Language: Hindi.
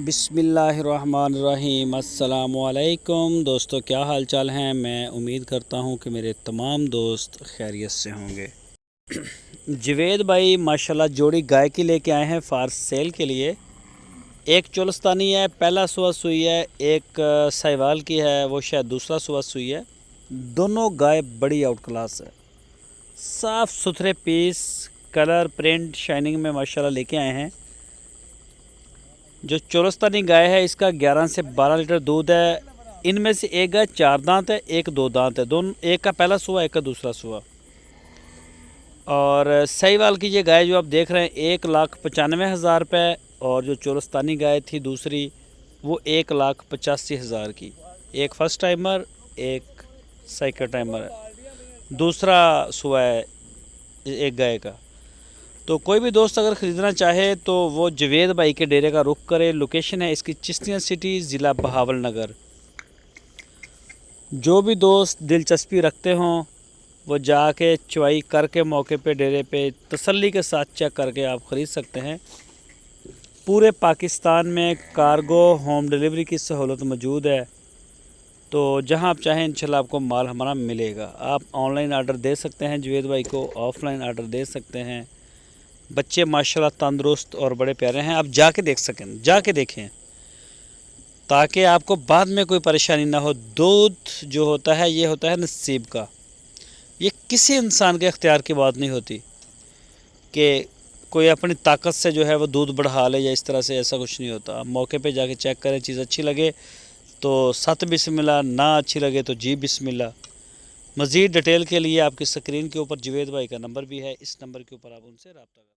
बिस्मिल्लाहिर्रहमानिर्रहीम। अस्सलामुअलैकुम दोस्तों, क्या हाल चाल हैं। मैं उम्मीद करता हूं कि मेरे तमाम दोस्त खैरियत से होंगे। जवेद भाई माशाल्लाह जोड़ी गाय की लेके आए हैं फार सेल के लिए। एक चोलस्तानी है, पहला सुबह सुई है। एक साहिवाल की है, वो शायद दूसरा सुबह सुई है। दोनों गाय बड़ी आउट क्लास है, साफ़ सुथरे पीस, कलर, प्रिंट, शाइनिंग में माशाल्लाह लेके आए हैं। जो चोलस्तानी गाय है इसका 11 से 12 लीटर दूध है। इनमें से एक गाय 4 दांत है, एक 2 दांत है। दोनों, एक का पहला सुआ, एक का दूसरा सुआ। और साहिवाल की ये गाय जो आप देख रहे हैं 1,95,000 रुपये, और जो चोलस्तानी गाय थी दूसरी वो 1,85,000 की। एक फर्स्ट टाइमर, एक सेकंड टाइमर है, दूसरा सुआ है एक गाय का। तो कोई भी दोस्त अगर ख़रीदना चाहे तो वो जवेद भाई के डेरे का रुख करे। लोकेशन है इसकी चिश्तिया सिटी, ज़िला बहावल नगर। जो भी दोस्त दिलचस्पी रखते हों वो जाके चुवाई करके मौके पे डेरे पे तसल्ली के साथ चेक करके आप ख़रीद सकते हैं। पूरे पाकिस्तान में कार्गो होम डिलीवरी की सहूलत मौजूद है। तो जहां आप चाहें इंशाल्लाह आपको माल हमारा मिलेगा। आप ऑनलाइन आर्डर दे सकते हैं जवेद भाई को, ऑफ़लाइन आर्डर दे सकते हैं। बच्चे माशाल्लाह तंदुरुस्त और बड़े प्यारे हैं। आप जाके देख सकें, जाके देखें, ताकि आपको बाद में कोई परेशानी ना हो। दूध जो होता है ये होता है नसीब का। ये किसी इंसान के अख्तियार की बात नहीं होती कि कोई अपनी ताकत से जो है वो दूध बढ़ा ले या इस तरह से, ऐसा कुछ नहीं होता। आप मौके पे जाके चेक करें, चीज़ अच्छी लगे तो सत बिस्मिल्लाह, ना अच्छी लगे तो जी बिस्मिल्लाह। मज़ीद डिटेल के लिए आपकी स्क्रीन के ऊपर जवेद भाई का नंबर भी है, इस नंबर के ऊपर आप उनसे रब्ता करें।